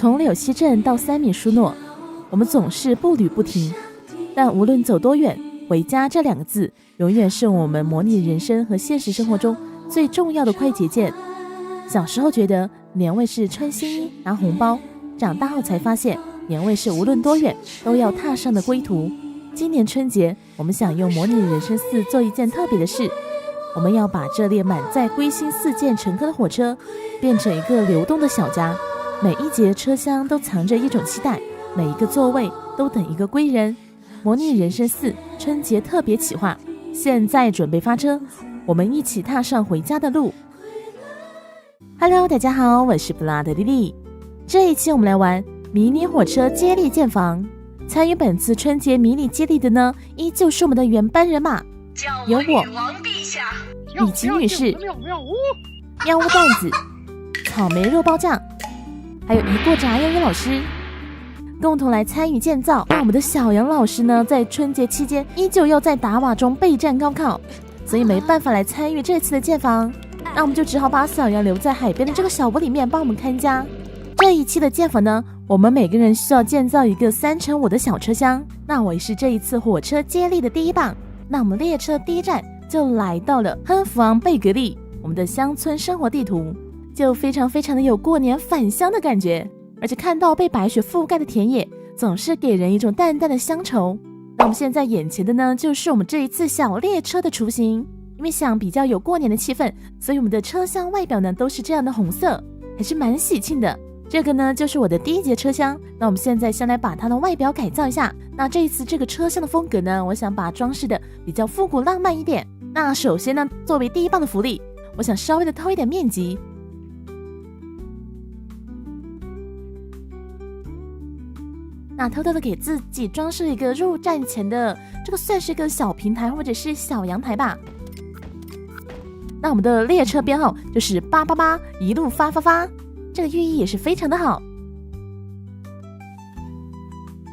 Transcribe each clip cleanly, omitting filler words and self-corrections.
从柳溪镇到三米疏诺，我们总是步履不停，但无论走多远，回家这2个字永远是我们模拟人生和现实生活中最重要的快捷键。小时候觉得年味是穿新衣拿红包，长大后才发现年味是无论多远都要踏上的归途。今年春节，我们想用模拟人生4做一件特别的事，我们要把这列满载归心4件乘客的火车变成一个流动的小家，每一节车厢都藏着一种期待，每一个座位都等一个归人。模拟人生4春节特别企划，现在准备发车，我们一起踏上回家的路。Hello， 大家好，我是布拉德莉莉。这一期我们来玩迷你火车接力建房。参与本次春节迷你接力的呢，依旧是我们的原班人马，有我米奇女士、喵呜蛋子、草莓肉包酱，还有一过炸鱿鱼老师，共同来参与建造。那我们的小杨老师呢，在春节期间依旧要在达瓦中备战高考，所以没办法来参与这次的建房。那我们就只好把小杨留在海边的这个小屋里面帮我们看家。这一期的建房呢，我们每个人需要建造一个3×5的小车厢。那我也是这一次火车接力的第一棒。那我们列车第一站就来到了亨弗昂贝格利，我们的乡村生活地图就非常的有过年返乡的感觉，而且看到被白雪覆盖的田野，总是给人一种淡淡的乡愁。那我们现在眼前的呢，就是我们这一次小列车的雏形。因为想比较有过年的气氛，所以我们的车厢外表呢都是这样的红色，还是蛮喜庆的。这个呢就是我的第一节车厢。那我们现在先来把它的外表改造一下。那这一次这个车厢的风格呢，我想把它装饰的比较复古浪漫一点。那首先呢，作为第一棒的福利，我想稍微的偷一点面积。那偷偷的给自己装饰一个入站前的这个算是一个小平台或者是小阳台吧。那我们的列车编号就是888，一路发，这个寓意也是非常的好。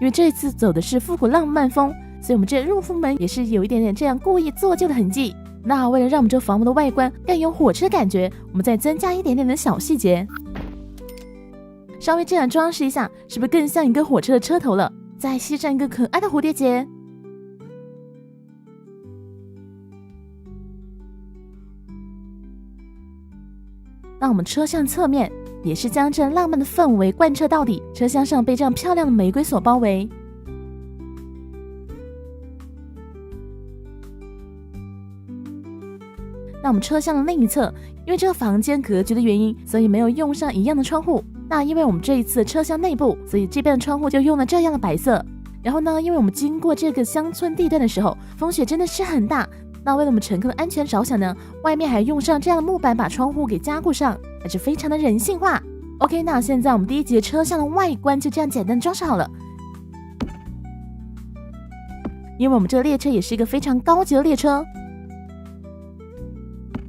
因为这次走的是复古浪漫风，所以我们这入户门也是有一点点这样故意做旧的痕迹。那为了让我们这房屋的外观更有火车感觉，我们再增加一点点的小细节，稍微这样装饰一下，是不是更像一个火车的车头了？再系上一个可爱的蝴蝶结。那我们车厢侧面也是将这浪漫的氛围贯彻到底，车厢上被这样漂亮的玫瑰所包围。那我们车厢的另一侧，因为这个房间格局的原因，所以没有用上一样的窗户。那因为我们这一次车厢内部，所以这边的窗户就用了这样的白色。然后呢，因为我们经过这个乡村地段的时候，风雪真的是很大。那为了我们乘客的安全着想呢，外面还用上这样的木板把窗户给加固上，还是非常的人性化。OK， 那现在我们第一节车厢的外观就这样简单装饰好了。因为我们这个列车也是一个非常高级的列车，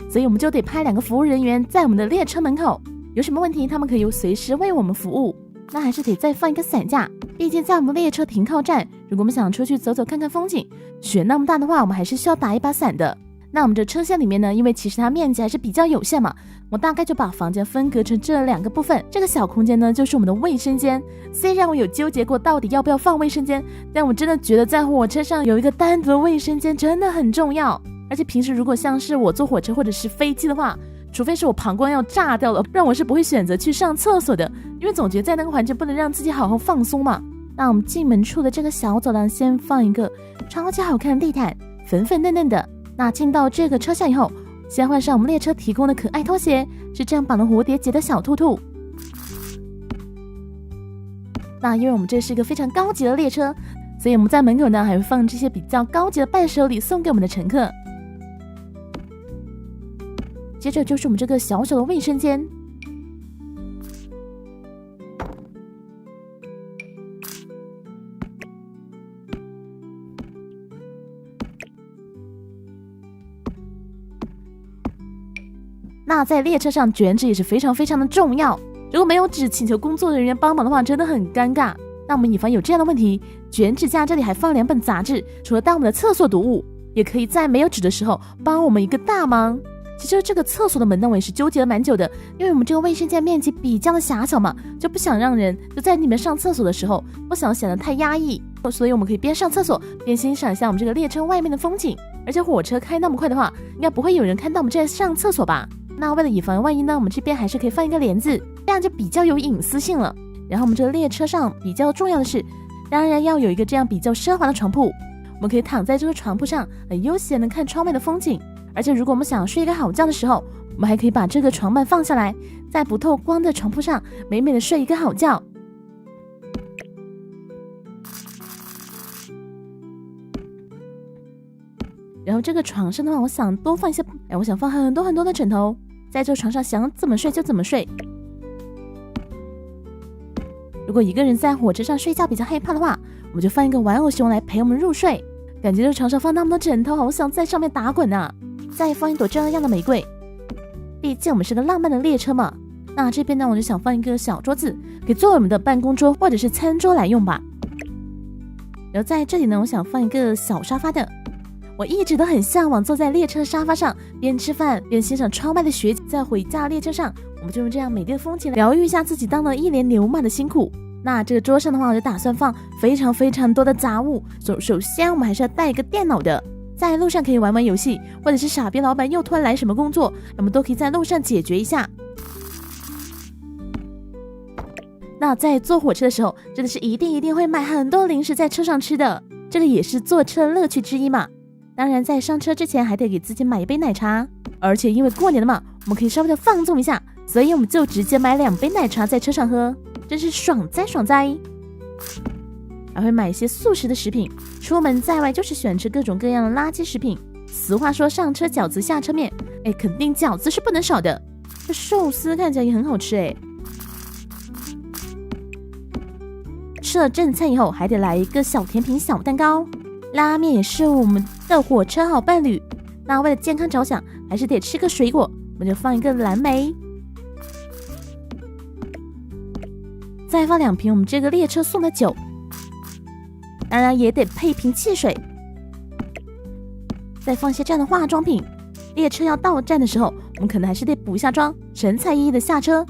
所以我们就得派2个服务人员在我们的列车门口，有什么问题他们可以随时为我们服务。那还是得再放一个伞架，毕竟在我们列车停靠站，如果我们想出去走走看看风景，雪那么大的话，我们还是需要打一把伞的。那我们这车厢里面呢，因为其实它面积还是比较有限嘛，我大概就把房间分隔成这2个部分。这个小空间呢，就是我们的卫生间。虽然我有纠结过到底要不要放卫生间，但我真的觉得在火车上有一个单独的卫生间真的很重要。而且平时如果像是我坐火车或者是飞机的话，除非是我膀胱要炸掉了，不然我是不会选择去上厕所的，因为总觉得在那个环境不能让自己好好放松嘛。那我们进门处的这个小走廊先放一个超级好看的地毯，粉粉嫩嫩的。那进到这个车厢以后，先换上我们列车提供的可爱拖鞋，是这样绑了蝴蝶结的小兔兔。那因为我们这是一个非常高级的列车，所以我们在门口呢还会放这些比较高级的伴手礼送给我们的乘客。接着就是我们这个小小的卫生间。那在列车上卷纸也是非常的重要，如果没有纸请求工作人员帮忙的话真的很尴尬。那我们以防有这样的问题，卷纸架这里还放2本杂志，除了当我们的厕所读物，也可以在没有纸的时候帮我们一个大忙，其实这个厕所的门呢，我也是纠结了蛮久的，因为我们这个卫生间面积比较的狭小嘛，就不想让人就在里面上厕所的时候，不想显得太压抑，所以我们可以边上厕所边欣赏一下我们这个列车外面的风景。而且火车开那么快的话，应该不会有人看到我们这上厕所吧？那为了以防万一呢，我们这边还是可以放一个帘子，这样就比较有隐私性了。然后我们这个列车上比较重要的是，当然要有一个这样比较奢华的床铺，我们可以躺在这个床铺上，很悠闲的看窗外的风景。而且如果我们想睡一个好觉的时候，我们还可以把这个床板放下来，在不透光的床铺上美美的睡一个好觉。然后这个床上的话，我想多放一些，我想放很多很多的枕头，在这个床上想怎么睡就怎么睡。如果一个人在火车上睡觉比较害怕的话，我们就放一个玩偶熊来陪我们入睡。感觉这个床上放那么多枕头，好想在上面打滚啊！再放一朵这样的玫瑰，毕竟我们是个浪漫的列车嘛。那这边呢，我就想放一个小桌子，可以作为我们的办公桌或者是餐桌来用吧。然后在这里呢，我想放一个小沙发的。我一直都很向往坐在列车沙发上，边吃饭边欣赏窗外的雪景。在回家列车上，我们就用这样美丽的风景疗愈一下自己当了一年牛马的辛苦。那这个桌上的话，我就打算放非常非常多的杂物。首先我们还是要带一个电脑的，在路上可以玩玩游戏，或者是傻逼老板又突然来什么工作，我们都可以在路上解决一下。那在坐火车的时候，真的是一定会买很多零食在车上吃的，这个也是坐车乐趣之一嘛。当然在上车之前还得给自己买一杯奶茶，而且因为过年了嘛，我们可以稍微的放纵一下，所以我们就直接买2杯奶茶在车上喝，真是爽哉爽哉。还会买一些速食的食品，出门在外就是喜欢吃各种各样的垃圾食品。俗话说上车饺子下车面，肯定饺子是不能少的。这寿司看起来也很好吃吃了正餐以后还得来一个小甜品小蛋糕。拉面也是我们的火车好伴侣，那为了健康着想，还是得吃个水果，我们就放一个蓝莓，再放2瓶我们这个列车送的酒，当然也得配一瓶汽水，再放一些这样的化妆品。列车要到站的时候，我们可能还是得补一下妆，神采奕奕的下车，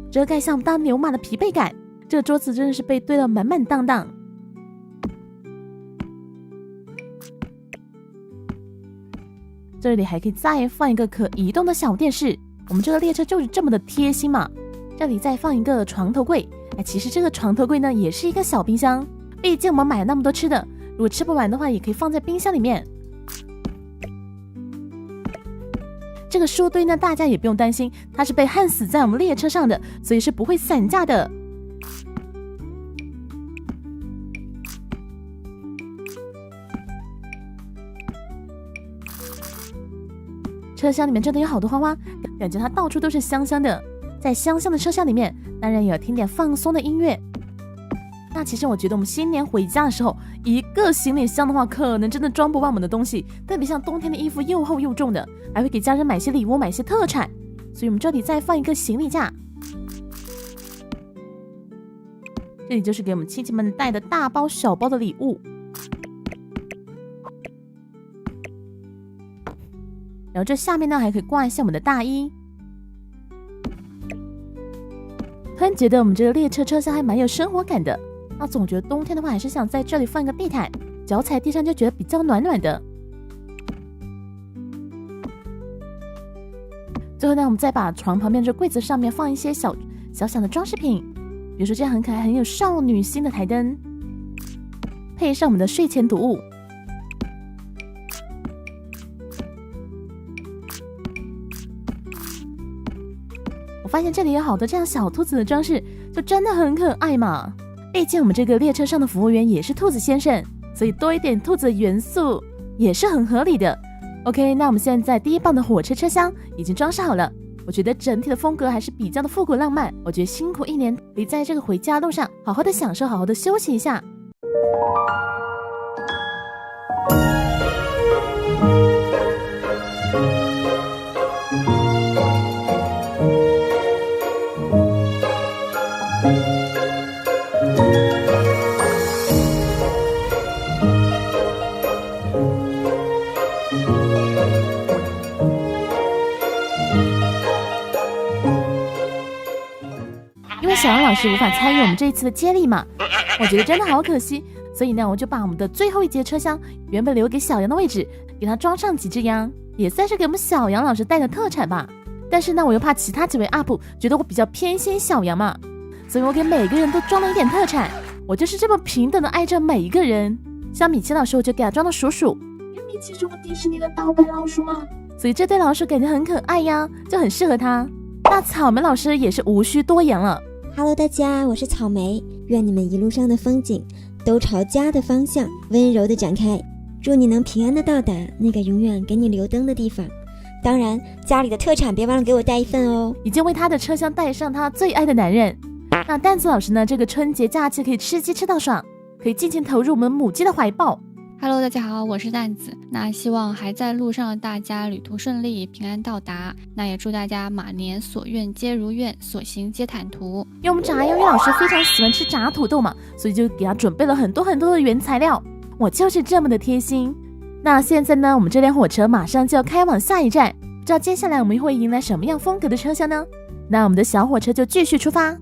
遮盖一下我们当牛马的疲惫感。这个桌子真的是被堆得满满当当。这里还可以再放一个可移动的小电视，我们这个列车就是这么的贴心嘛。这里再放一个床头柜，其实这个床头柜呢也是一个小冰箱，毕竟我们买了那么多吃的，如果吃不完的话也可以放在冰箱里面。这个书堆呢大家也不用担心，它是被焊死在我们列车上的，所以是不会散架的。车厢里面真的有好多花花，感觉它到处都是香香的。在香香的车厢里面，当然也要听点放松的音乐。那其实我觉得我们新年回家的时候，一个行李箱的话，可能真的装不完我们的东西，特别像冬天的衣服又厚又重的，还会给家人买些礼物，买些特产。所以我们这里再放一个行李架，这里就是给我们亲戚们带的大包小包的礼物。然后这下面呢还可以挂一下我们的大衣。突然觉得我们这个列车车厢还蛮有生活感的。那总觉得冬天的话，还是想在这里放一个地毯，脚踩地上就觉得比较暖暖的。最后呢，我们再把床旁边这柜子上面放一些小的装饰品，比如说这样很可爱、很有少女心的台灯，配上我们的睡前读物。我发现这里有好多这样小兔子的装饰，就真的很可爱嘛。毕竟我们这个列车上的服务员也是兔子先生，所以多一点兔子的元素也是很合理的。OK， 那我们现在第一棒的火车车厢已经装饰好了，我觉得整体的风格还是比较的复古浪漫。我觉得辛苦一年，可以在这个回家路上好好的享受，好好的休息一下。是无法参与我们这一次的接力嘛，我觉得真的好可惜。所以呢，我就把我们的最后一节车厢原本留给小杨的位置，给他装上几只羊，也算是给我们小杨老师带的特产吧。但是呢，我又怕其他几位 UP 觉得我比较偏心小杨嘛，所以我给每个人都装了一点特产。我就是这么平等的爱着每一个人。像米奇老师，我就给他装了鼠鼠，因为米奇是我迪士尼的盗版老鼠嘛，所以这对老鼠感觉很可爱呀，就很适合他。那草莓老师也是无需多言了。Hello， 大家，我是草莓，愿你们一路上的风景都朝家的方向温柔的展开，祝你能平安的到达那个永远给你留灯的地方。当然，家里的特产别忘了给我带一份哦。已经为他的车厢带上他最爱的男人。那蛋子老师呢？这个春节假期可以吃鸡吃到爽，可以尽情投入我们母鸡的怀抱。Hello， 大家好，我是蛋子。那希望还在路上的大家旅途顺利，平安到达。那也祝大家马年所愿皆如愿，所行皆坦途。因为我们炸鱿鱼老师非常喜欢吃炸土豆嘛，所以就给他准备了很多的原材料。我就是这么的贴心。那现在呢，我们这辆火车马上就要开往下一站，不知道接下来我们会迎来什么样风格的车厢呢？那我们的小火车就继续出发。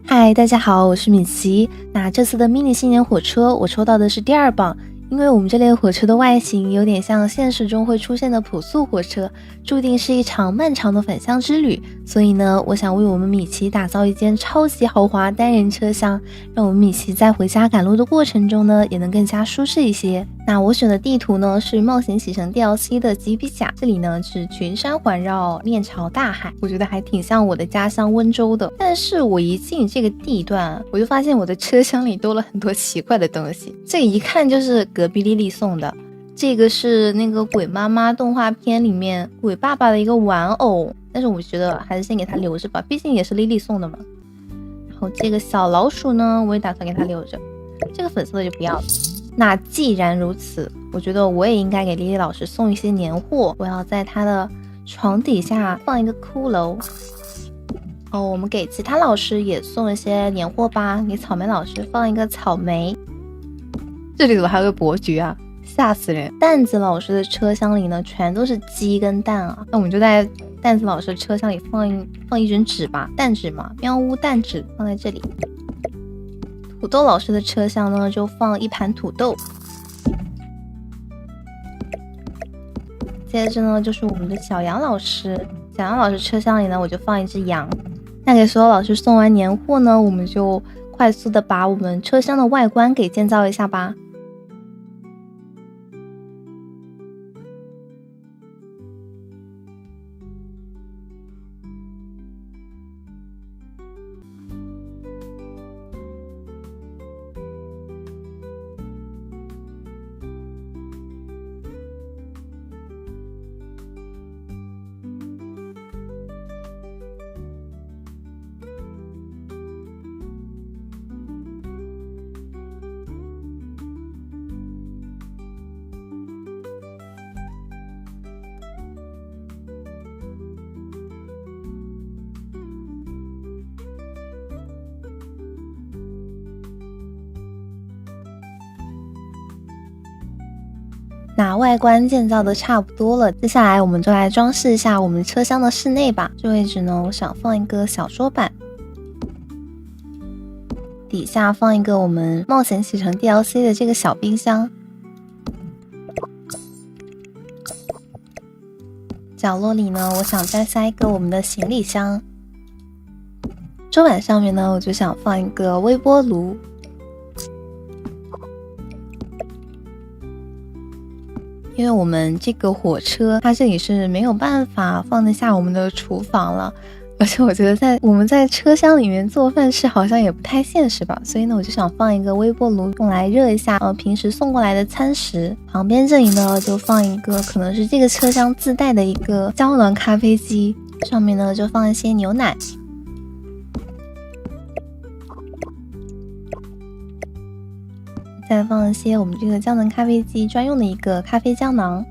嗨，大家好，我是米奇。那这次的 mini 新年火车，我抽到的是第2棒。因为我们这类火车的外形有点像现实中会出现的朴素火车，注定是一场漫长的返乡之旅，所以呢，我想为我们米奇打造一间超级豪华单人车厢，让我们米奇在回家赶路的过程中呢，也能更加舒适一些。那我选的地图呢是冒险启程 DLC 的吉比甲，这里呢是群山环绕，面朝大海，我觉得还挺像我的家乡温州的。但是我一进这个地段，我就发现我的车厢里多了很多奇怪的东西，这一看就是隔壁莉莉送的。这个是那个鬼妈妈动画片里面鬼爸爸的一个玩偶，但是我觉得还是先给他留着吧，毕竟也是莉莉送的嘛。然后这个小老鼠呢，我也打算给他留着，这个粉色的就不要了。那既然如此，我觉得我也应该给莉莉老师送一些年货。我要在她的床底下放一个骷髅。我们给其他老师也送一些年货吧，给草莓老师放一个草莓。这里怎么还有个伯爵啊，吓死人。蛋子老师的车厢里呢，全都是鸡跟蛋啊，那我们就在蛋子老师的车厢里放一卷纸吧，蛋纸嘛，喵呜蛋纸放在这里。土豆老师的车厢呢，就放一盘土豆。接着呢，就是我们的小杨老师，小杨老师车厢里呢，我就放一只羊。那给所有老师送完年货呢，我们就快速的把我们车厢的外观给建造一下吧。那外观建造的差不多了，接下来我们就来装饰一下我们车厢的室内吧。这位置呢，我想放一个小桌板，底下放一个我们冒险启程 DLC 的这个小冰箱，角落里呢，我想再塞一个我们的行李箱。桌板上面呢，我就想放一个微波炉。因为我们这个火车它这里是没有办法放得下我们的厨房了，而且我觉得我们在车厢里面做饭是好像也不太现实吧，所以呢我就想放一个微波炉用来热一下平时送过来的餐食。旁边这里呢就放一个可能是这个车厢自带的一个胶囊咖啡机，上面呢就放一些牛奶。再放一些我们这个胶囊咖啡机专用的一个咖啡胶囊。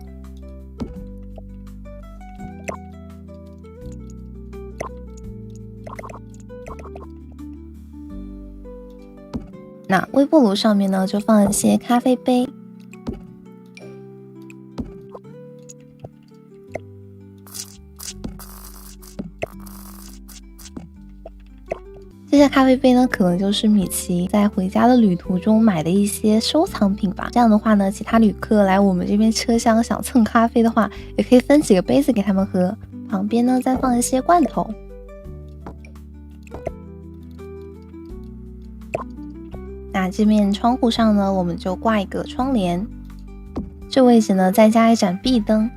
那微波炉上面呢就放一些咖啡杯。接这些咖啡杯呢，可能就是米奇在回家的旅途中买的一些收藏品吧。这样的话呢，其他旅客来我们这边车厢想蹭咖啡的话，也可以分几个杯子给他们喝。旁边呢再放一些罐头。那这面窗户上呢，我们就挂一个窗帘，这位置呢再加一盏壁灯。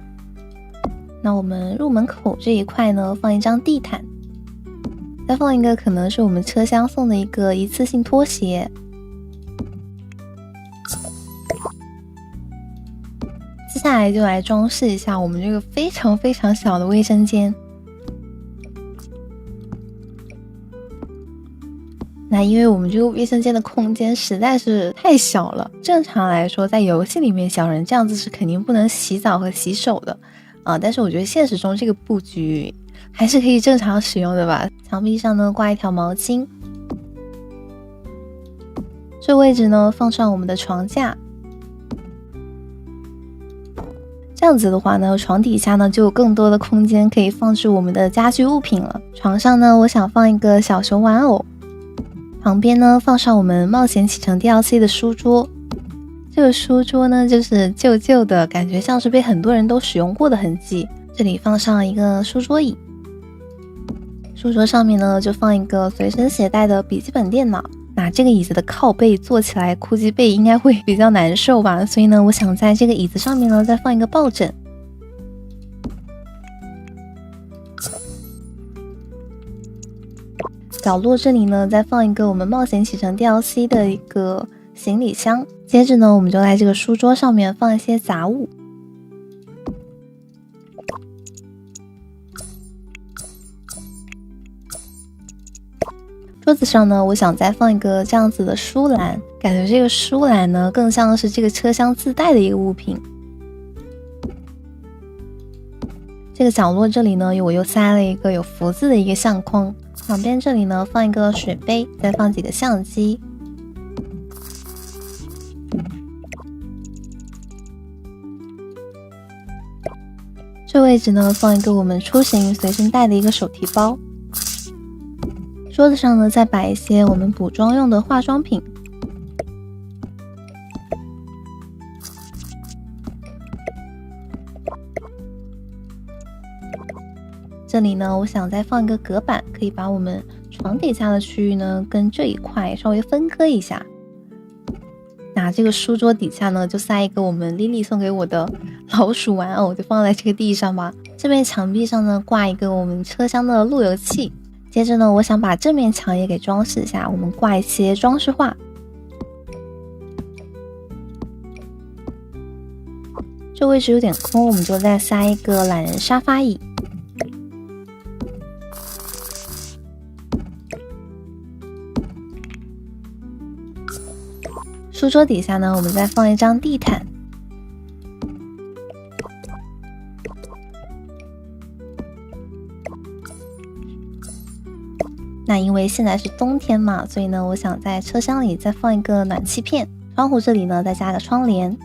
那我们入门口这一块呢，放一张地毯，再放一个可能是我们车厢送的一个一次性拖鞋。接下来就来装饰一下我们这个非常非常小的卫生间。那因为我们这个卫生间的空间实在是太小了，正常来说在游戏里面小人这样子是肯定不能洗澡和洗手的但是我觉得现实中这个布局还是可以正常使用的吧。墙壁上呢挂一条毛巾，这位置呢放上我们的床架。这样子的话呢，床底下呢就有更多的空间可以放置我们的家居物品了。床上呢，我想放一个小熊玩偶，旁边呢放上我们冒险启程 DLC 的书桌。这个书桌呢就是旧旧的，感觉像是被很多人都使用过的痕迹。这里放上一个书桌椅，书桌上面呢就放一个随身携带的笔记本电脑。那这个椅子的靠背坐起来估计背应该会比较难受吧，所以呢我想在这个椅子上面呢再放一个抱枕。角落这里呢再放一个我们冒险启程 DLC 的一个行李箱。接着呢我们就在这个书桌上面放一些杂物。桌子上呢，我想再放一个这样子的书篮，感觉这个书篮呢更像是这个车厢自带的一个物品。这个角落这里呢，我又塞了一个有福字的一个相框，旁边这里呢放一个水杯，再放几个相机。这位置呢放一个我们出行随身带的一个手提包。桌子上呢再摆一些我们补妆用的化妆品。这里呢我想再放一个隔板，可以把我们床底下的区域呢跟这一块稍微分割一下。那这个书桌底下呢就塞一个我们 Lily 送给我的老鼠玩偶，就放在这个地上吧。这边墙壁上呢挂一个我们车厢的路由器。接着呢我想把这面墙也给装饰一下，我们挂一些装饰画。这位置有点空，我们就再塞一个懒人沙发椅。书桌底下呢我们再放一张地毯。那因为现在是冬天嘛，所以呢我想在车厢里再放一个暖气片，窗户这里呢再加个窗帘。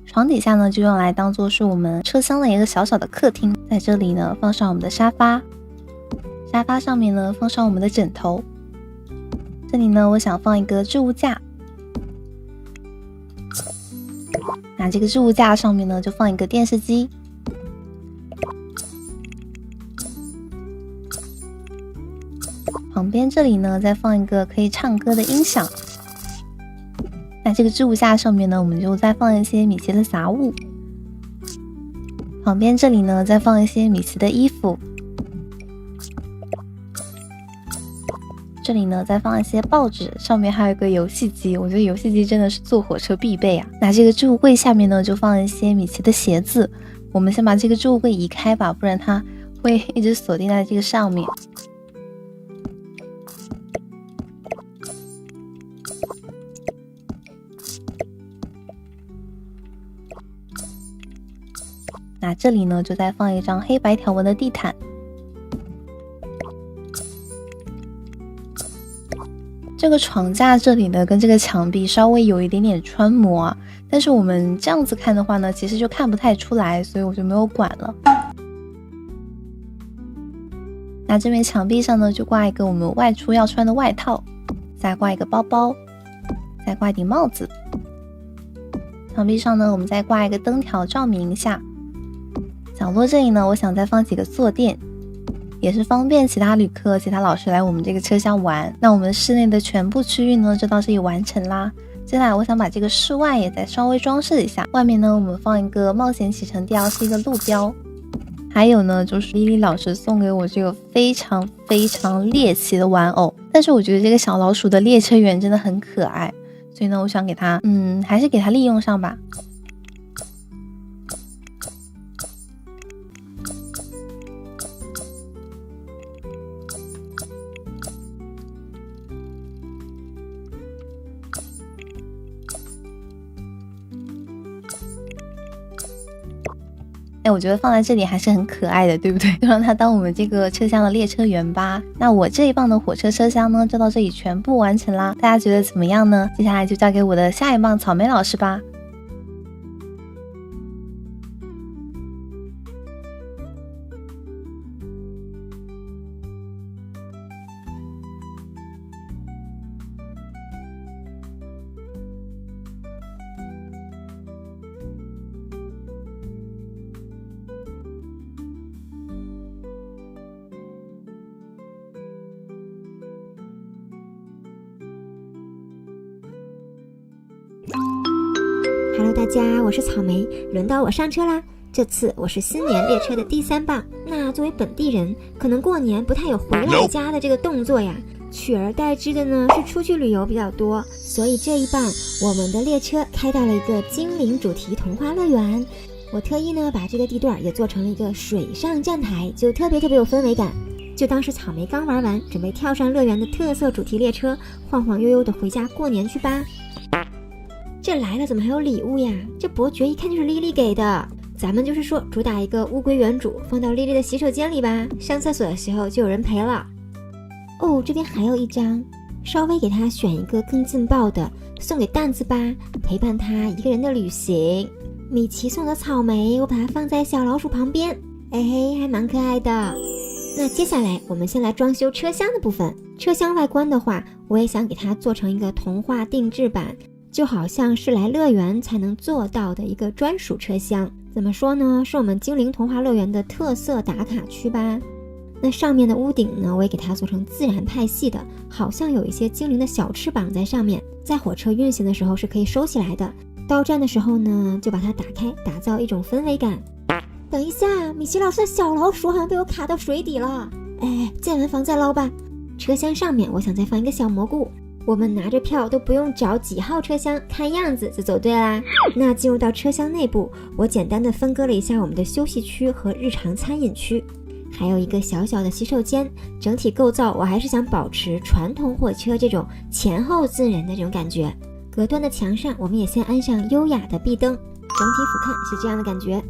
床底下呢就用来当做是我们车厢的一个小小的客厅，在这里呢放上我们的沙发，沙发上面呢放上我们的枕头。这里呢我想放一个置物架，那这个置物架上面呢就放一个电视机。旁边这里呢再放一个可以唱歌的音响。那这个置物架上面呢我们就再放一些米奇的杂物，旁边这里呢再放一些米奇的衣服，这里呢再放一些报纸，上面还有一个游戏机，我觉得游戏机真的是坐火车必备啊。那这个置物柜下面呢就放一些米奇的鞋子，我们先把这个置物柜移开吧，不然它会一直锁定在这个上面。那那这里呢就再放一张黑白条纹的地毯。这个床架这里呢跟这个墙壁稍微有一点点穿模啊，但是我们这样子看的话呢，其实就看不太出来，所以我就没有管了。那这边墙壁上呢就挂一个我们外出要穿的外套，再挂一个包包，再挂一顶帽子。墙壁上呢我们再挂一个灯条照明一下。角落这里呢我想再放几个坐垫，也是方便其他旅客其他老师来我们这个车厢玩。那我们室内的全部区域呢就到这里完成啦。接下来我想把这个室外也再稍微装饰一下，外面呢我们放一个冒险启程调，是一个路标。还有呢就是莉莉老师送给我这个非常非常猎奇的玩偶，但是我觉得这个小老鼠的列车员真的很可爱，所以呢我想给它还是给它利用上吧。我觉得放在这里还是很可爱的，对不对？就让它当我们这个车厢的列车员吧。那我这一棒的火车车厢呢就到这里全部完成啦，大家觉得怎么样呢？接下来就交给我的下一棒草莓老师吧。Hello， 大家，我是草莓，轮到我上车啦。这次我是新年列车的第3棒。那作为本地人，可能过年不太有回老家的这个动作呀，取而代之的呢是出去旅游比较多。所以这一棒，我们的列车开到了一个精灵主题童话乐园。我特意呢把这个地段也做成了一个水上站台，就特别有氛围感。就当是草莓刚玩完，准备跳上乐园的特色主题列车，晃晃悠悠的回家过年去吧。这来了怎么还有礼物呀？这伯爵一看就是莉莉给的。咱们就是说主打一个乌龟原主，放到莉莉的洗手间里吧，上厕所的时候就有人陪了。哦，这边还有一张，稍微给他选一个更劲爆的，送给蛋子吧，陪伴他一个人的旅行。米奇送的草莓，我把它放在小老鼠旁边，哎嘿，还蛮可爱的。那接下来我们先来装修车厢的部分。车厢外观的话，我也想给它做成一个童话定制版，就好像是来乐园才能做到的一个专属车厢。怎么说呢，是我们精灵童话乐园的特色打卡区吧。那上面的屋顶呢，我也给它做成自然派系的，好像有一些精灵的小翅膀在上面，在火车运行的时候是可以收起来的，到站的时候呢就把它打开，打造一种氛围感。等一下，米奇老师的小老鼠好像被我卡到水底了，哎，建完房再捞吧。车厢上面我想再放一个小蘑菇，我们拿着票都不用找几号车厢，看样子就走对啦。那进入到车厢内部，我简单的分割了一下我们的休息区和日常餐饮区，还有一个小小的洗手间。整体构造我还是想保持传统火车这种前后自人的这种感觉。隔断的墙上我们也先安上优雅的壁灯，整体俯瞰是这样的感觉。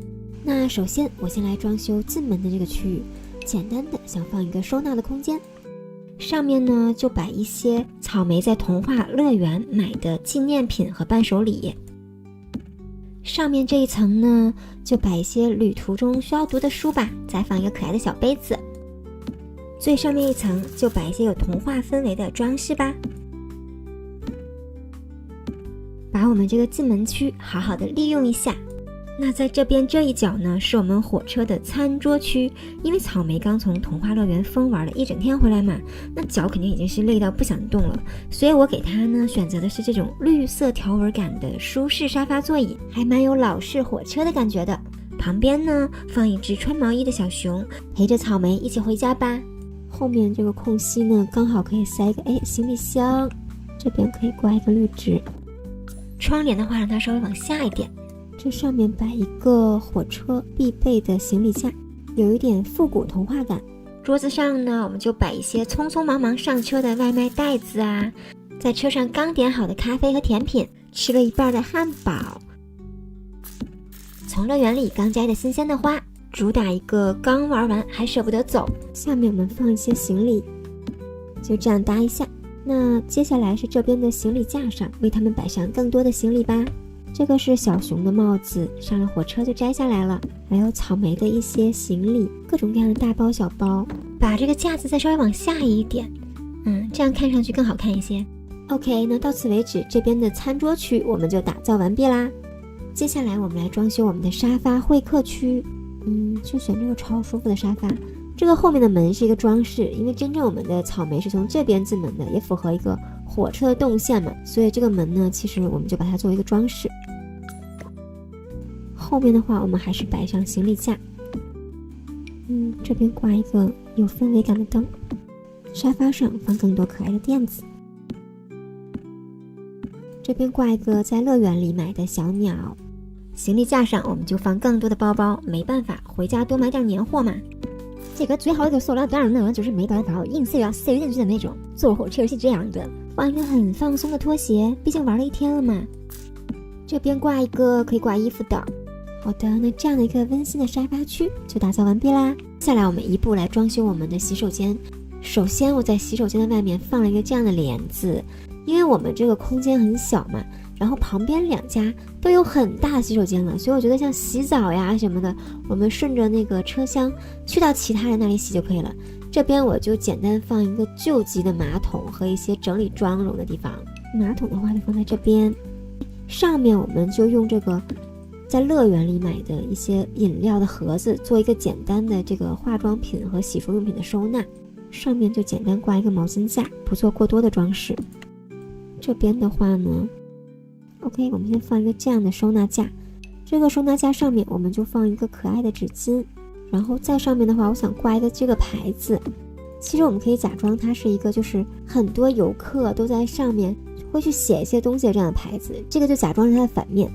那首先我先来装修进门的这个区域，简单的想放一个收纳的空间，上面呢就摆一些草莓在童话乐园买的纪念品和伴手礼，上面这一层呢就摆一些旅途中需要读的书吧，再放一个可爱的小杯子，最上面一层就摆一些有童话氛围的装饰吧，把我们这个进门区好好的利用一下。那在这边这一角呢是我们火车的餐桌区，因为草莓刚从童话乐园疯玩了一整天回来嘛，那脚肯定已经是累到不想动了，所以我给它呢选择的是这种绿色条纹感的舒适沙发座椅，还蛮有老式火车的感觉的。旁边呢放一只穿毛衣的小熊，陪着草莓一起回家吧。后面这个空隙呢刚好可以塞一个行李箱，这边可以挂一个绿植，窗帘的话让它稍微往下一点，这上面摆一个火车必备的行李架，有一点复古童话感。桌子上呢我们就摆一些匆匆忙忙上车的外卖袋子啊，在车上刚点好的咖啡和甜品，吃了一半的汉堡。从乐园里刚摘的新鲜的花，主打一个刚玩完还舍不得走。下面我们放一些行李，就这样搭一下。那接下来是这边的行李架上，为他们摆上更多的行李吧。这个是小熊的帽子，上了火车就摘下来了，还有草莓的一些行李，各种各样的大包小包。把这个架子再稍微往下一点，这样看上去更好看一些。OK， 那到此为止，这边的餐桌区我们就打造完毕啦。接下来我们来装修我们的沙发会客区，就选这个超舒服的沙发。这个后面的门是一个装饰，因为真正我们的草莓是从这边进门的，也符合一个火车的动线嘛，所以这个门呢，其实我们就把它作为一个装饰。后面的话，我们还是摆上行李架，这边挂一个有氛围感的灯，沙发上放更多可爱的垫子。这边挂一个在乐园里买的小鸟，行李架上我们就放更多的包包，没办法，回家多买点年货嘛。这个最好的塑料袋呢，就是没办法硬是要塞进去的那种，坐火车是这样的。放一个很放松的拖鞋，毕竟玩了一天了嘛。这边挂一个可以挂衣服的。好的，那这样的一个温馨的沙发区就打造完毕啦。接下来我们一步来装修我们的洗手间。首先我在洗手间的外面放了一个这样的帘子，因为我们这个空间很小嘛，然后旁边2家都有很大的洗手间了，所以我觉得像洗澡呀什么的，我们顺着那个车厢去到其他人那里洗就可以了。这边我就简单放一个救急的马桶和一些整理妆容的地方。马桶的话就放在这边，上面我们就用这个在乐园里买的一些饮料的盒子做一个简单的这个化妆品和洗漱用品的收纳，上面就简单挂一个毛巾架，不做过多的装饰。这边的话呢，OK， 我们先放一个这样的收纳架，这个收纳架上面我们就放一个可爱的纸巾，然后在上面的话我想挂一个这个牌子，其实我们可以假装它是一个就是很多游客都在上面会去写一些东西的这样的牌子，这个就假装是它的反面，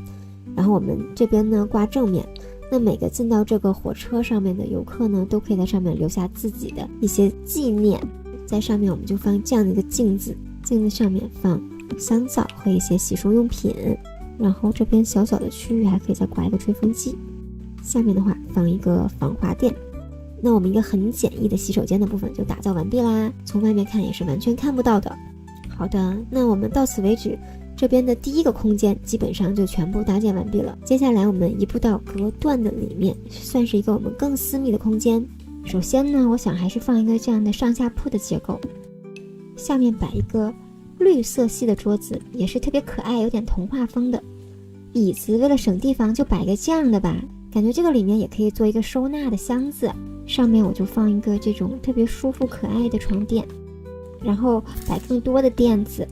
然后我们这边呢挂正面，那每个进到这个火车上面的游客呢都可以在上面留下自己的一些纪念。在上面我们就放这样的一个镜子，镜子上面放香皂和一些洗漱用品，然后这边小小的区域还可以再挂一个吹风机，下面的话放一个防滑垫。那我们一个很简易的洗手间的部分就打造完毕啦，从外面看也是完全看不到的。好的，那我们到此为止，这边的第一个空间基本上就全部搭建完毕了。接下来我们移步到隔断的里面，算是一个我们更私密的空间。首先呢，我想还是放一个这样的上下铺的结构，下面摆一个绿色系的桌子，也是特别可爱，有点童话风的。椅子为了省地方就摆一个这样的吧，感觉这个里面也可以做一个收纳的箱子，上面我就放一个这种特别舒服可爱的床垫，然后摆更多的垫子。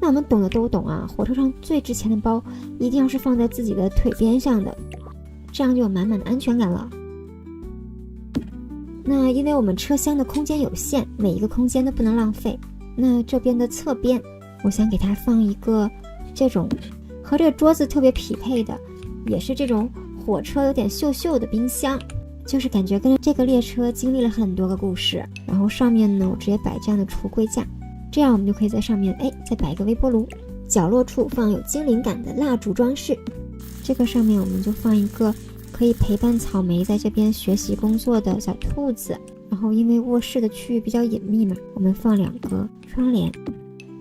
那我们懂的都懂啊，火车上最值钱的包一定要是放在自己的腿边上的，这样就有满满的安全感了。那因为我们车厢的空间有限，每一个空间都不能浪费，那这边的侧边我想给它放一个这种和这个桌子特别匹配的，也是这种火车有点锈锈的冰箱，就是感觉跟这个列车经历了很多个故事。然后上面呢我直接摆这样的橱柜架，这样我们就可以在上面再摆一个微波炉，角落处放有精灵感的蜡烛装饰，这个上面我们就放一个可以陪伴草莓在这边学习工作的小兔子。然后因为卧室的区域比较隐秘嘛，我们放2个窗帘。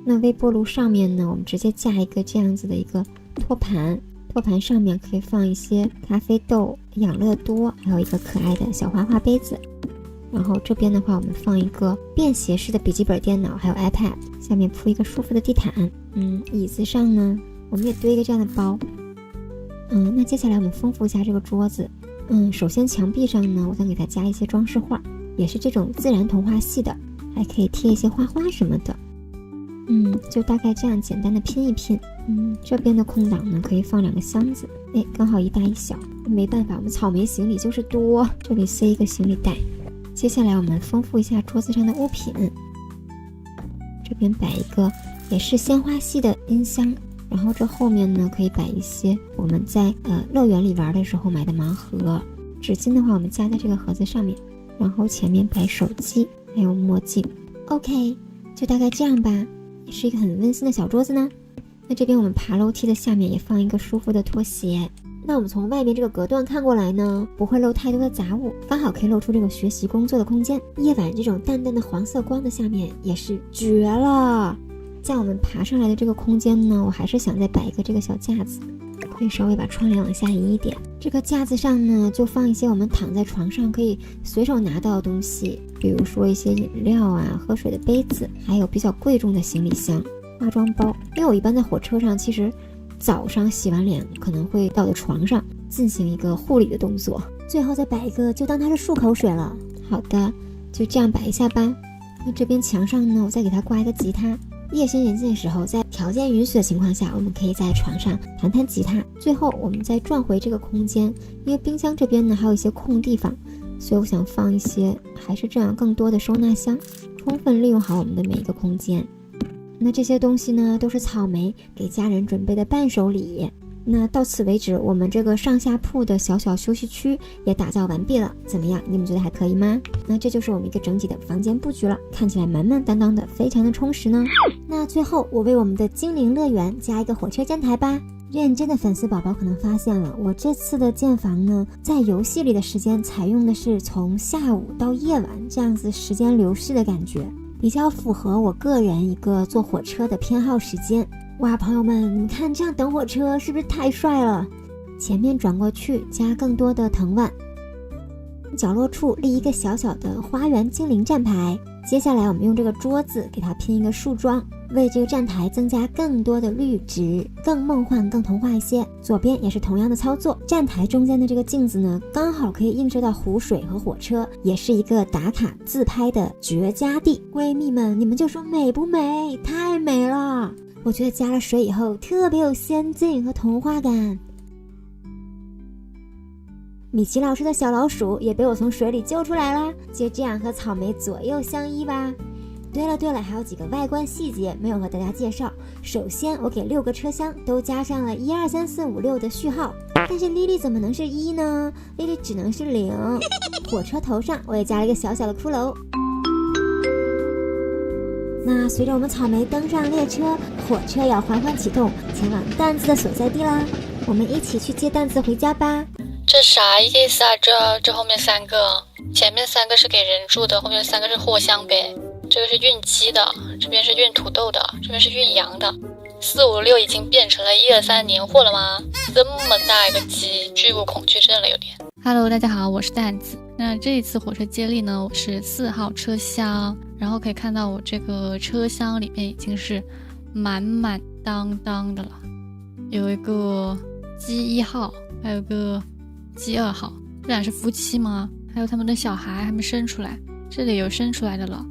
那微波炉上面呢，我们直接架一个这样子的一个托盘，托盘上面可以放一些咖啡豆、养乐多，还有一个可爱的小花花杯子。然后这边的话我们放一个便携式的笔记本电脑，还有 iPad， 下面铺一个舒服的地毯。椅子上呢我们也堆一个这样的包。那接下来我们丰富一下这个桌子。首先墙壁上呢我想给它加一些装饰画，也是这种自然童话系的，还可以贴一些花花什么的。就大概这样简单的拼一拼。这边的空档呢可以放2个箱子，刚好一大一小，没办法，我们草莓行李就是多，这里塞一个行李袋。接下来我们丰富一下桌子上的物品，这边摆一个也是鲜花系的音箱，然后这后面呢可以摆一些我们在乐园里玩的时候买的盲盒。纸巾的话我们夹在这个盒子上面，然后前面摆手机还有墨镜。 OK， 就大概这样吧，也是一个很温馨的小桌子呢。那这边我们爬楼梯的下面也放一个舒服的拖鞋，那我们从外面这个隔断看过来呢，不会漏太多的杂物，刚好可以露出这个学习工作的空间。夜晚这种淡淡的黄色光的下面也是绝了。在我们爬上来的这个空间呢，我还是想再摆一个这个小架子，可以稍微把窗帘往下移一点。这个架子上呢，就放一些我们躺在床上可以随手拿到的东西，比如说一些饮料啊、喝水的杯子，还有比较贵重的行李箱、化妆包。因为我一般在火车上，其实早上洗完脸可能会到我的床上进行一个护理的动作，最后再摆一个就当它是漱口水了。好的，就这样摆一下吧。那这边墙上呢，我再给它挂一个吉他。夜深人静的时候，在条件允许的情况下，我们可以在床上弹弹吉他。最后我们再转回这个空间，因为冰箱这边呢还有一些空地方，所以我想放一些还是这样更多的收纳箱，充分利用好我们的每一个空间。那这些东西呢，都是草莓给家人准备的伴手礼。那到此为止，我们这个上下铺的小小休息区也打造完毕了，怎么样？你们觉得还可以吗？那这就是我们一个整体的房间布局了，看起来满满当当的，非常的充实呢。那最后我为我们的精灵乐园加一个火车站台吧。认真的粉丝宝宝可能发现了，我这次的建房呢，在游戏里的时间采用的是从下午到夜晚这样子时间流逝的感觉，比较符合我个人一个坐火车的偏好时间。哇，朋友们，你们看这样等火车是不是太帅了？前面转过去加更多的藤蔓，角落处立一个小小的花园精灵站牌。接下来我们用这个桌子给它拼一个树桩，为这个站台增加更多的绿植，更梦幻更童话一些。左边也是同样的操作，站台中间的这个镜子呢，刚好可以映射到湖水和火车，也是一个打卡自拍的绝佳地。闺蜜们，你们就说美不美？太美了！我觉得加了水以后特别有仙境和童话感。米奇老师的小老鼠也被我从水里救出来了，就这样和草莓左右相依吧。对了，还有几个外观细节没有和大家介绍。首先我给6个车厢都加上了1、2、3、4、5、6的序号，但是莉莉怎么能是1呢？莉莉只能是0。火车头上我也加了一个小小的骷髅。那随着我们草莓登上列车，火车要缓缓启动，前往蛋子的所在地啦。我们一起去接蛋子回家吧。这啥意思啊？这后面3个，前面3个是给人住的，后面3个是货箱呗。这个是运鸡的，这边是运土豆的，这边是运羊的。4、5、6已经变成了1、2、3年货了吗？这么大一个鸡，巨物恐惧症了有点。Hello， 大家好，我是蛋子。那这一次火车接力呢，我是4号车厢，然后可以看到我这个车厢里面已经是满满当当的了，有一个鸡1号，还有一个鸡2号，这俩是夫妻吗？还有他们的小孩还没生出来，这里有生出来的了，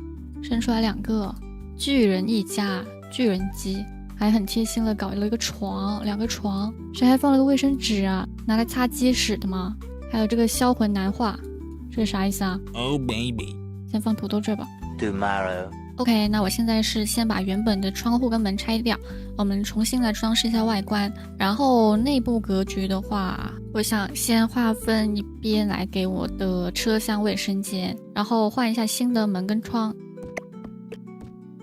生出来2个，巨人一家，巨人鸡，还很贴心的搞了一个床，2个床，谁还放了个卫生纸啊？拿来擦鸡屎的吗？还有这个销魂男画，这是啥意思啊 ？Oh baby， 先放土豆这吧。Tomorrow。OK， 那我现在是先把原本的窗户跟门拆掉，我们重新来装饰一下外观。然后内部格局的话，我想先划分一边来给我的车厢卫生间，然后换一下新的门跟窗。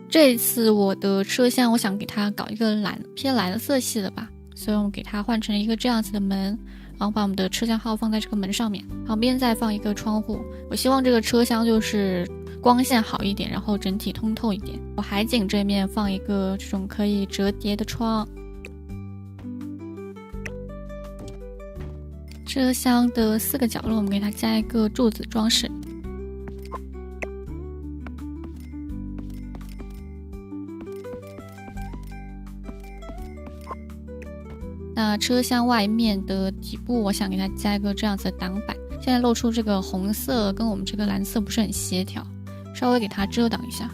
这一次我的车厢我想给它搞一个偏蓝色系的吧，所以我们给它换成一个这样子的门，然后把我们的车厢号放在这个门上面，旁边再放一个窗户。我希望这个车厢就是光线好一点，然后整体通透一点。我海景这面放一个这种可以折叠的窗。车厢的4个角落我们给它加一个柱子装饰。那车厢外面的底部我想给它加一个这样子的挡板，现在露出这个红色跟我们这个蓝色不是很协调，稍微给它遮挡一下。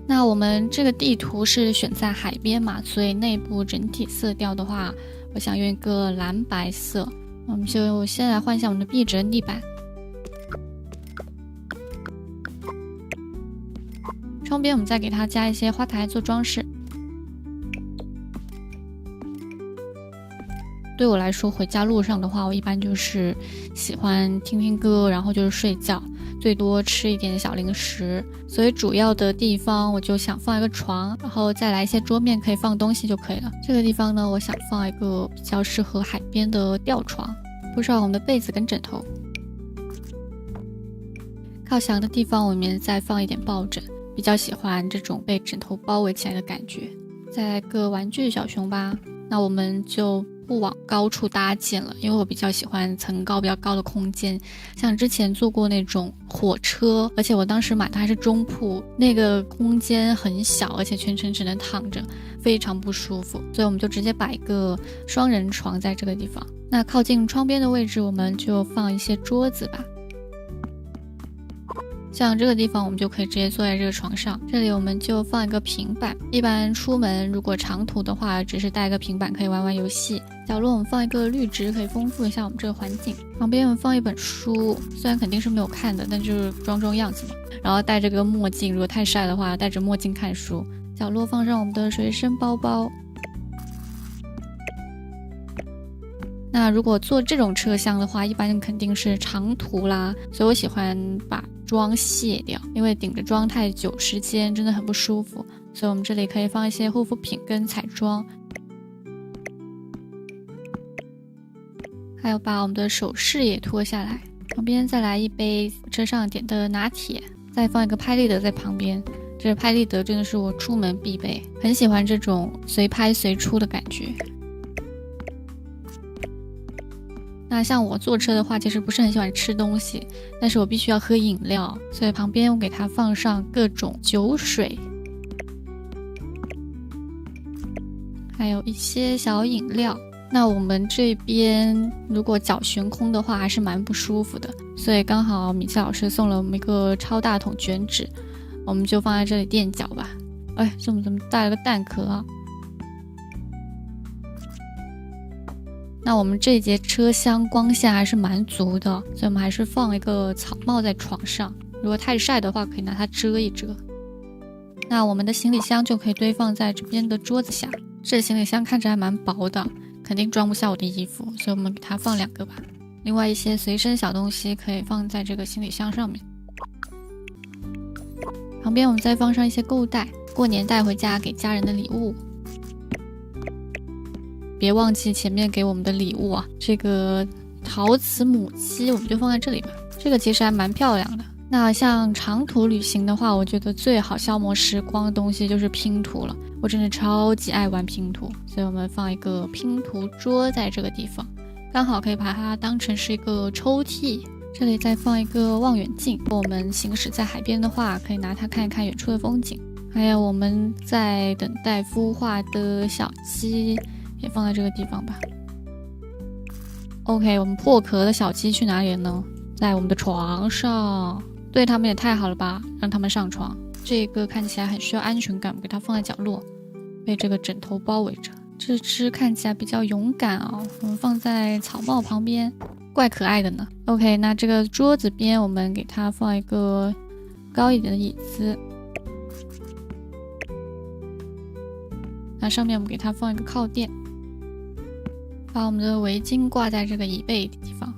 那我们这个地图是选在海边嘛，所以内部整体色调的话，我想用一个蓝白色。我们就先来换一下我们的壁纸跟地板。窗边我们再给它加一些花台做装饰。对我来说，回家路上的话，我一般就是喜欢听听歌，然后就是睡觉，最多吃一点小零食。所以主要的地方我就想放一个床，然后再来一些桌面可以放东西就可以了。这个地方呢，我想放一个比较适合海边的吊床，铺上我们的被子跟枕头。靠墙的地方我们再放一点抱枕，比较喜欢这种被枕头包围起来的感觉。再来个玩具小熊吧，那我们就不往高处搭建了，因为我比较喜欢层高比较高的空间。像之前坐过那种火车，而且我当时买的还是中铺，那个空间很小，而且全程只能躺着，非常不舒服，所以我们就直接摆一个双人床在这个地方。那靠近窗边的位置我们就放一些桌子吧，像这个地方我们就可以直接坐在这个床上，这里我们就放一个平板，一般出门如果长途的话只是带一个平板可以玩玩游戏。角落我们放一个绿植，可以丰富一下我们这个环境。旁边我们放一本书，虽然肯定是没有看的，但就是装样子嘛。然后戴着个墨镜，如果太晒的话戴着墨镜看书。角落放上我们的随身包包。那如果坐这种车厢的话，一般肯定是长途啦，所以我喜欢把妆卸掉，因为顶着妆太久时间真的很不舒服，所以我们这里可以放一些护肤品跟彩妆，还有把我们的首饰也脱下来。旁边再来一杯车上点的拿铁，再放一个拍立得在旁边，这拍立得真的是我出门必备，很喜欢这种随拍随出的感觉。那像我坐车的话，其实不是很喜欢吃东西，但是我必须要喝饮料，所以旁边我给它放上各种酒水，还有一些小饮料。那我们这边如果脚悬空的话还是蛮不舒服的，所以刚好米奇老师送了我们一个超大桶卷纸，我们就放在这里垫脚吧。哎，这怎么带了个蛋壳啊？那我们这节车厢光线还是蛮足的，所以我们还是放一个草帽在床上，如果太晒的话可以拿它遮一遮。那我们的行李箱就可以堆放在这边的桌子下，这行李箱看着还蛮薄的，肯定装不下我的衣服，所以我们给它放2个吧。另外一些随身小东西可以放在这个行李箱上面。旁边我们再放上一些购物袋，过年带回家给家人的礼物。别忘记前面给我们的礼物啊，这个陶瓷母鸡我们就放在这里吧，这个其实还蛮漂亮的。那像长途旅行的话，我觉得最好消磨时光的东西就是拼图了，我真的超级爱玩拼图，所以我们放一个拼图桌在这个地方，刚好可以把它当成是一个抽屉。这里再放一个望远镜，如果我们行驶在海边的话，可以拿它看一看远处的风景。还有我们在等待孵化的小鸡也放在这个地方吧。 OK， 我们破壳的小鸡去哪里了呢？在我们的床上，对他们也太好了吧，让他们上床。这个看起来很需要安全感，我给它放在角落，被这个枕头包围着。这只看起来比较勇敢哦，我们放在草帽旁边，怪可爱的呢。 OK， 那这个桌子边我们给它放一个高一点的椅子，那上面我们给它放一个靠垫，把我们的围巾挂在这个椅背的地方。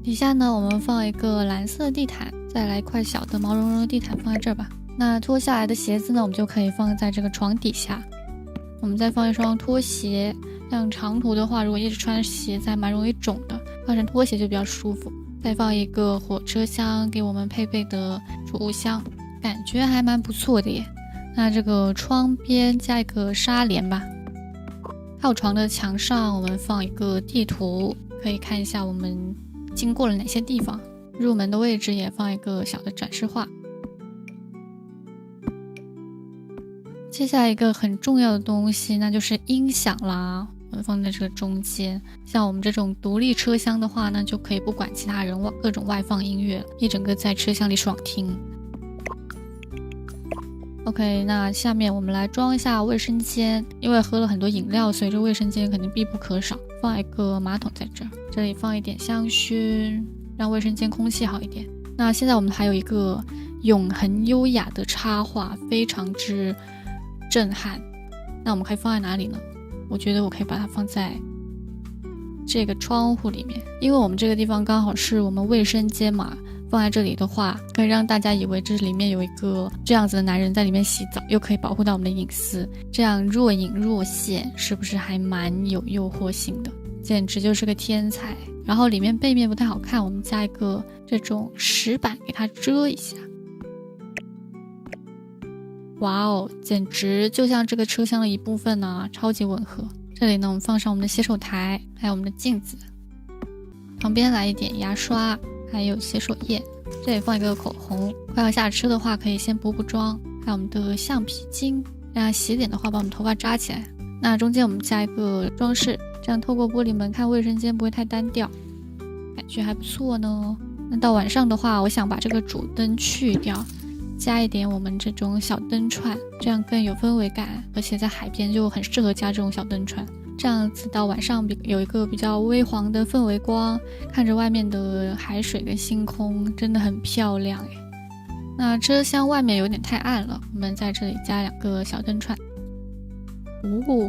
底下呢，我们放一个蓝色地毯，再来一块小的毛茸茸的地毯放在这儿吧。那脱下来的鞋子呢，我们就可以放在这个床底下。我们再放一双拖鞋，像长途的话，如果一直穿鞋子还蛮容易肿的，换成拖鞋就比较舒服。再放一个火车厢给我们配备的储物箱，感觉还蛮不错的耶。那这个窗边加一个纱帘吧。靠床的墙上我们放一个地图，可以看一下我们经过了哪些地方。入门的位置也放一个小的展示画。接下来一个很重要的东西，那就是音响啦，我们放在这个中间。像我们这种独立车厢的话呢，就可以不管其他人各种外放音乐，一整个在车厢里爽听。OK， 那下面我们来装一下卫生间，因为喝了很多饮料，所以这卫生间肯定必不可少。放一个马桶在这儿，这里放一点香薰，让卫生间空气好一点。那现在我们还有一个永恒优雅的插画，非常之震撼。那我们可以放在哪里呢？我觉得我可以把它放在这个窗户里面，因为我们这个地方刚好是我们卫生间嘛，放在这里的话可以让大家以为这里面有一个这样子的男人在里面洗澡，又可以保护到我们的隐私，这样若隐若现，是不是还蛮有诱惑性的？简直就是个天才。然后里面背面不太好看，我们加一个这种石板给它遮一下。哇哦，简直就像这个车厢的一部分呢，超级吻合。这里呢，我们放上我们的洗手台，还有我们的镜子，旁边来一点牙刷，还有洗手液，这里放一个口红。快要下车的话，可以先补补妆。还有我们的橡皮筋，这样洗脸的话把我们头发扎起来。那中间我们加一个装饰，这样透过玻璃门看卫生间不会太单调，感觉还不错呢。那到晚上的话，我想把这个主灯去掉，加一点我们这种小灯串，这样更有氛围感，而且在海边就很适合加这种小灯串，这样子到晚上有一个比较微黄的氛围光，看着外面的海水跟星空，真的很漂亮诶。那车厢外面有点太暗了，我们在这里加2个小灯串，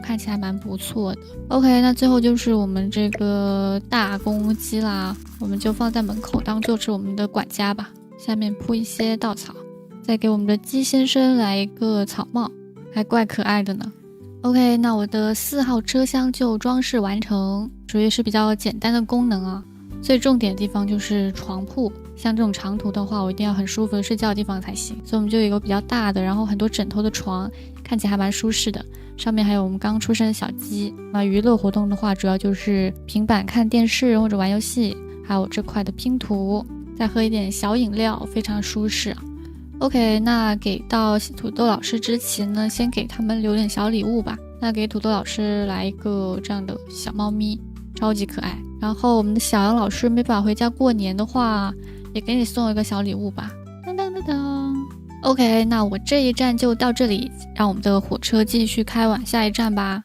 看起来蛮不错的。 OK， 那最后就是我们这个大公鸡啦，我们就放在门口当做是我们的管家吧，下面铺一些稻草，再给我们的鸡先生来一个草帽，还怪可爱的呢。 OK， 那我的4号车厢就装饰完成，属于是比较简单的功能啊。最重点的地方就是床铺，像这种长途的话，我一定要很舒服的睡觉的地方才行，所以我们就有一个比较大的，然后很多枕头的床，看起来还蛮舒适的。上面还有我们刚出生的小鸡。那娱乐活动的话，主要就是平板看电视或者玩游戏，还有这块的拼图，再喝一点小饮料，非常舒适。OK， 那给到土豆老师之前呢，先给他们留点小礼物吧。那给土豆老师来一个这样的小猫咪，超级可爱。然后我们的小杨老师没法回家过年的话，也给你送一个小礼物吧。当当当当。OK， 那我这一站就到这里，让我们的火车继续开往下一站吧。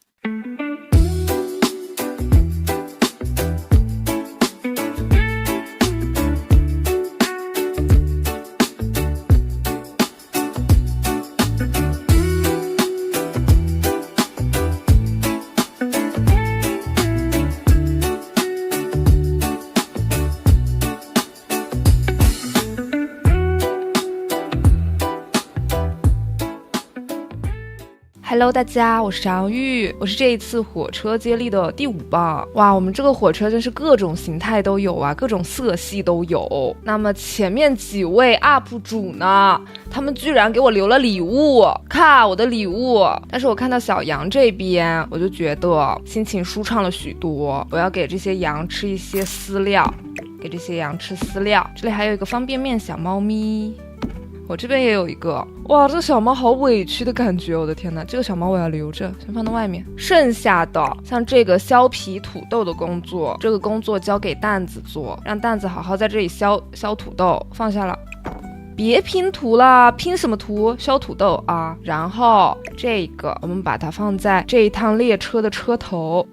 Hello， 大家，我是张玉，我是这一次火车接力的第5棒。哇，我们这个火车真是各种形态都有啊，各种色系都有。那么前面几位 UP 主呢，他们居然给我留了礼物，看我的礼物。但是我看到小羊这边，我就觉得心情舒畅了许多。我要给这些羊吃一些饲料，给这些羊吃饲料。这里还有一个方便面小猫咪。我这边也有一个，哇，这个小猫好委屈的感觉，我的天哪，这个小猫我要留着，先放到外面。剩下的像这个削皮土豆的工作，这个工作交给蛋子做，让蛋子好好在这里削土豆，放下了。别拼图了，拼什么图？削土豆啊。然后这个我们把它放在这一趟列车的车头。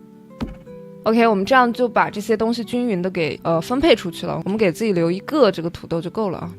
OK， 我们这样就把这些东西均匀的给分配出去了，我们给自己留一个这个土豆就够了啊。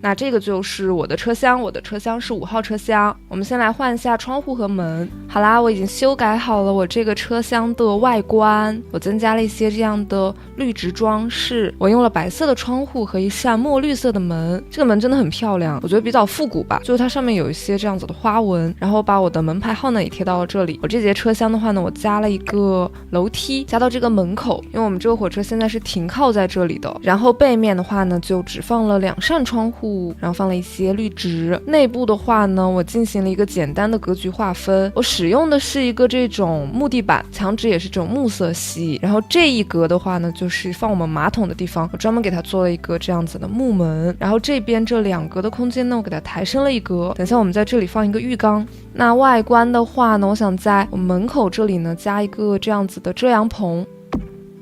那这个就是我的车厢，我的车厢是5号车厢。我们先来换一下窗户和门。好啦，我已经修改好了我这个车厢的外观，我增加了一些这样的绿植装饰，我用了白色的窗户和一扇墨绿色的门，这个门真的很漂亮，我觉得比较复古吧，就是它上面有一些这样子的花纹，然后把我的门牌号呢也贴到了这里。我这节车厢的话呢，我加了一个楼梯，加到这个门口，因为我们这个火车现在是停靠在这里的。然后背面的话呢，就只放了2扇窗户，然后放了一些绿植。内部的话呢，我进行了一个简单的格局划分，我使用的是一个这种木地板，墙纸也是这种木色系。然后这一格的话呢，就是放我们马桶的地方，我专门给它做了一个这样子的木门。然后这边这2格的空间呢，我给它抬升了一格，等一下我们在这里放一个浴缸。那外观的话呢，我想在我们门口这里呢加一个这样子的遮阳棚，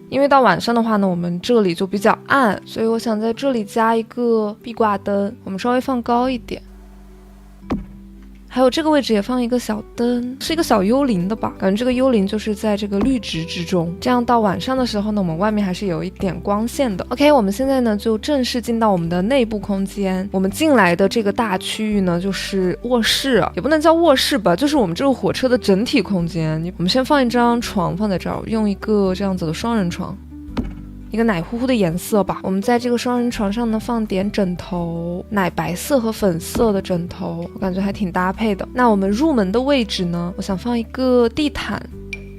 因为到晚上的话呢，我们这里就比较暗，所以我想在这里加一个壁挂灯，我们稍微放高一点。还有这个位置也放一个小灯，是一个小幽灵的吧，感觉这个幽灵就是在这个绿植之中，这样到晚上的时候呢，我们外面还是有一点光线的。 OK， 我们现在呢就正式进到我们的内部空间。我们进来的这个大区域呢就是卧室，也不能叫卧室吧，就是我们这个火车的整体空间。我们先放一张床放在这儿，用一个这样子的双人床，一个奶乎乎的颜色吧。我们在这个双人床上呢放点枕头，奶白色和粉色的枕头，我感觉还挺搭配的。那我们入门的位置呢，我想放一个地毯，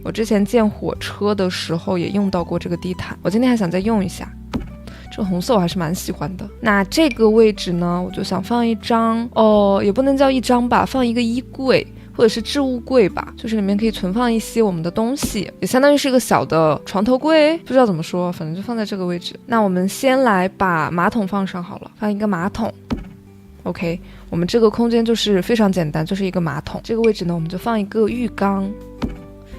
我之前建火车的时候也用到过这个地毯，我今天还想再用一下。这个红色我还是蛮喜欢的。那这个位置呢，我就想放一张也不能叫一张吧，放一个衣柜或者是置物柜吧，就是里面可以存放一些我们的东西，也相当于是一个小的床头柜，不知道怎么说，反正就放在这个位置。那我们先来把马桶放上好了，放一个马桶。 OK， 我们这个空间就是非常简单，就是一个马桶。这个位置呢，我们就放一个浴缸，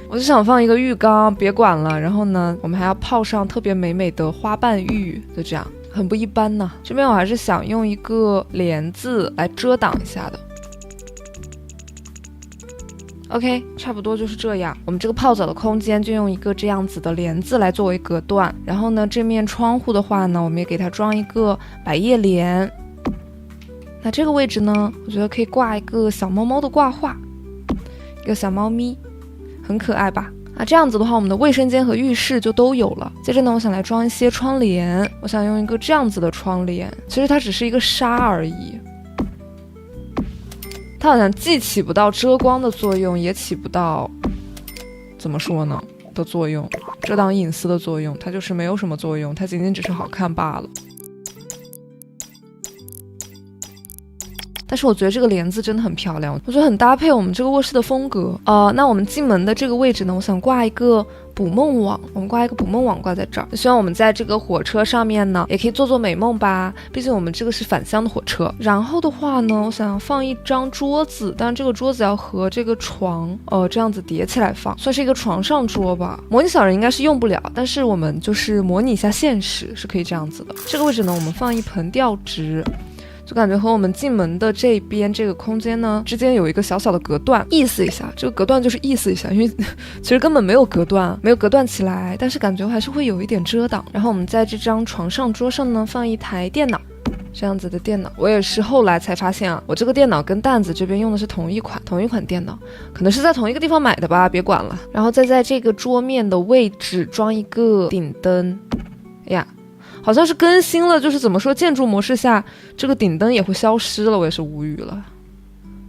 我就想放一个浴缸，别管了。然后呢，我们还要泡上特别美美的花瓣浴，就这样很不一般呢。这边我还是想用一个帘子来遮挡一下的。OK， 差不多就是这样。我们这个泡澡的空间就用一个这样子的帘子来作为隔断。然后呢，这面窗户的话呢，我们也给它装一个百叶帘。那这个位置呢，我觉得可以挂一个小猫猫的挂画，一个小猫咪，很可爱吧？啊，这样子的话，我们的卫生间和浴室就都有了。接着呢，我想来装一些窗帘，我想用一个这样子的窗帘，其实它只是一个纱而已。它好像既起不到遮光的作用，也起不到怎么说呢的作用，遮挡隐私的作用，它就是没有什么作用，它仅仅只是好看罢了。但是我觉得这个帘子真的很漂亮，我觉得很搭配我们这个卧室的风格。那我们进门的这个位置呢，我想挂一个捕梦网，我们挂一个捕梦网挂在这儿，希望我们在这个火车上面呢，也可以做做美梦吧，毕竟我们这个是返乡的火车。然后的话呢，我想放一张桌子，但这个桌子要和这个床这样子叠起来放，算是一个床上桌吧。模拟小人应该是用不了，但是我们就是模拟一下现实是可以这样子的。这个位置呢，我们放一盆吊植，就感觉和我们进门的这边这个空间呢之间有一个小小的隔断，意思一下，这个隔断就是意思一下，因为其实根本没有隔断，没有隔断起来，但是感觉还是会有一点遮挡。然后我们在这张床上桌上呢放一台电脑，这样子的电脑，我也是后来才发现啊，我这个电脑跟蛋子这边用的是同一款电脑，可能是在同一个地方买的吧，别管了。然后再在这个桌面的位置装一个顶灯，哎呀，好像是更新了，就是怎么说，建筑模式下这个顶灯也会消失了，我也是无语了。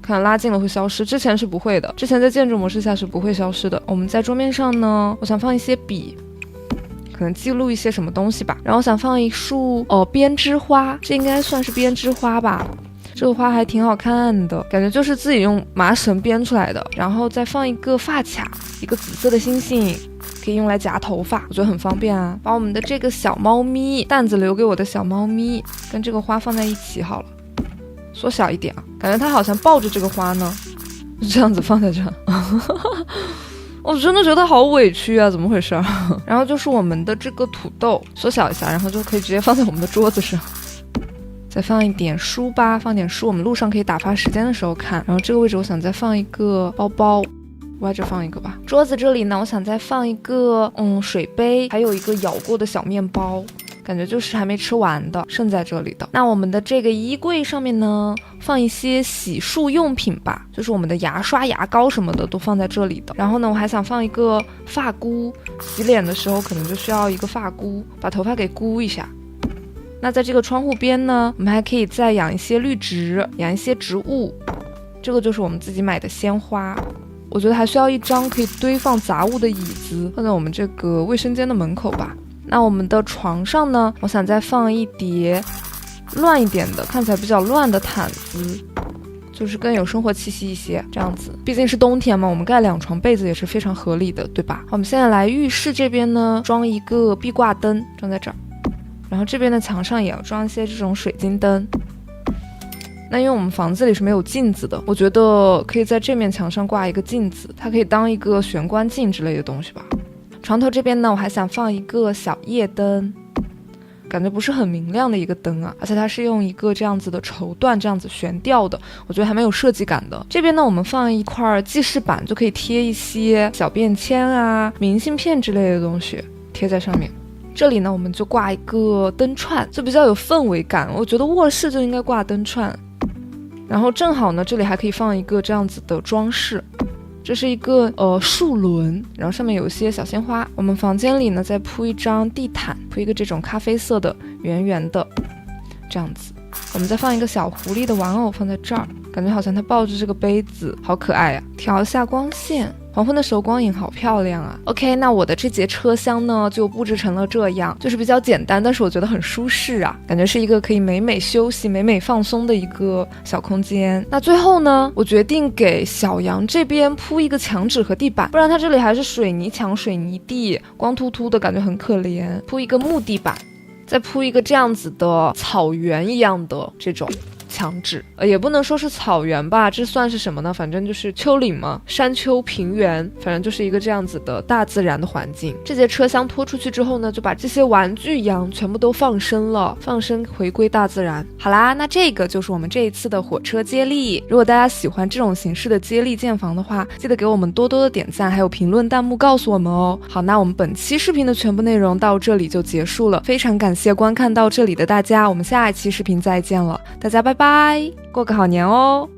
看拉近了会消失，之前是不会的，之前在建筑模式下是不会消失的。我们在桌面上呢，我想放一些笔，可能记录一些什么东西吧。然后想放一束编织花，这应该算是编织花吧。这个花还挺好看的，感觉就是自己用麻绳编出来的。然后再放一个发卡，一个紫色的星星，可以用来夹头发，我觉得很方便啊。把我们的这个小猫咪，蛋子留给我的小猫咪跟这个花放在一起好了，缩小一点啊，感觉它好像抱着这个花呢，就这样子放在这我真的觉得好委屈啊，怎么回事然后就是我们的这个土豆，缩小一下，然后就可以直接放在我们的桌子上。再放一点书吧，放点书，我们路上可以打发时间的时候看。然后这个位置我想再放一个包包，歪着放一个吧。桌子这里呢，我想再放一个水杯，还有一个咬过的小面包，感觉就是还没吃完的，剩在这里的。那我们的这个衣柜上面呢，放一些洗漱用品吧，就是我们的牙刷、牙膏什么的都放在这里的。然后呢，我还想放一个发箍，洗脸的时候可能就需要一个发箍，把头发给箍一下。那在这个窗户边呢，我们还可以再养一些绿植，养一些植物。这个就是我们自己买的鲜花。我觉得还需要一张可以堆放杂物的椅子，放在我们这个卫生间的门口吧。那我们的床上呢，我想再放一叠乱一点的，看起来比较乱的毯子，就是更有生活气息一些，这样子。毕竟是冬天嘛，我们盖2床被子也是非常合理的，对吧？我们现在来浴室这边呢，装一个壁挂灯，装在这儿。然后这边的墙上也要装一些这种水晶灯。那因为我们房子里是没有镜子的，我觉得可以在这面墙上挂一个镜子，它可以当一个玄关镜之类的东西吧。床头这边呢，我还想放一个小夜灯，感觉不是很明亮的一个灯啊，而且它是用一个这样子的绸缎这样子悬吊的，我觉得还蛮有设计感的。这边呢，我们放一块记事板，就可以贴一些小便签啊、明信片之类的东西贴在上面。这里呢，我们就挂一个灯串，就比较有氛围感。我觉得卧室就应该挂灯串。然后正好呢，这里还可以放一个这样子的装饰，这是一个树轮，然后上面有一些小鲜花。我们房间里呢再铺一张地毯，铺一个这种咖啡色的圆圆的这样子。我们再放一个小狐狸的玩偶放在这儿，感觉好像它抱着这个杯子，好可爱啊。调一下光线，黄昏的时候光影好漂亮啊。 OK， 那我的这节车厢呢就布置成了这样，就是比较简单，但是我觉得很舒适啊，感觉是一个可以美美休息、美美放松的一个小空间。那最后呢，我决定给小杨这边铺一个墙纸和地板，不然它这里还是水泥墙、水泥地，光秃秃的感觉很可怜。铺一个木地板，再铺一个这样子的草原一样的这种墙纸，也不能说是草原吧，这算是什么呢？反正就是丘陵嘛，山丘平原，反正就是一个这样子的大自然的环境。这节车厢拖出去之后呢，就把这些玩具羊全部都放生了，放生回归大自然。好啦，那这个就是我们这一次的火车接力。如果大家喜欢这种形式的接力建房的话，记得给我们多多的点赞，还有评论弹幕告诉我们哦。好，那我们本期视频的全部内容到这里就结束了，非常感谢观看到这里的大家，我们下一期视频再见了，大家拜拜，过个好年哦。